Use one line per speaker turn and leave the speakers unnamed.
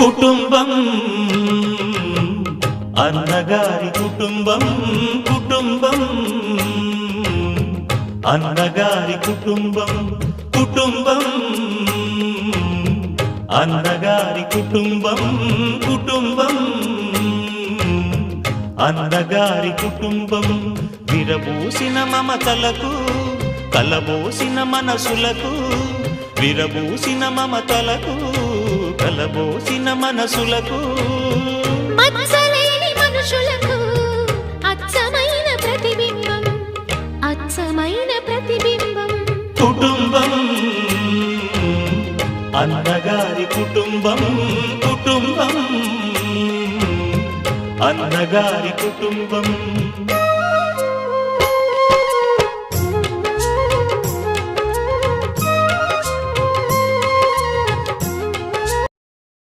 కుటుంబం అన్నగారి కుటుంబం కుటుంబం అన్నగారి కుటుంబం కుటుంబం అన్నగారి కుటుంబం కుటుంబం అన్నగారి కుటుంబం విరబూసిన మమతలకు కలబోసిన మనసులకు విరబూసిన మమతలకు కలబోసిన మనసులకు
మచ్చలేని మనుషులకు అచ్చమైన ప్రతిబింబం అచ్చమైన ప్రతిబింబం
కుటుంబం అన్నగారి కుటుంబం కుటుంబం అన్నగారి కుటుంబం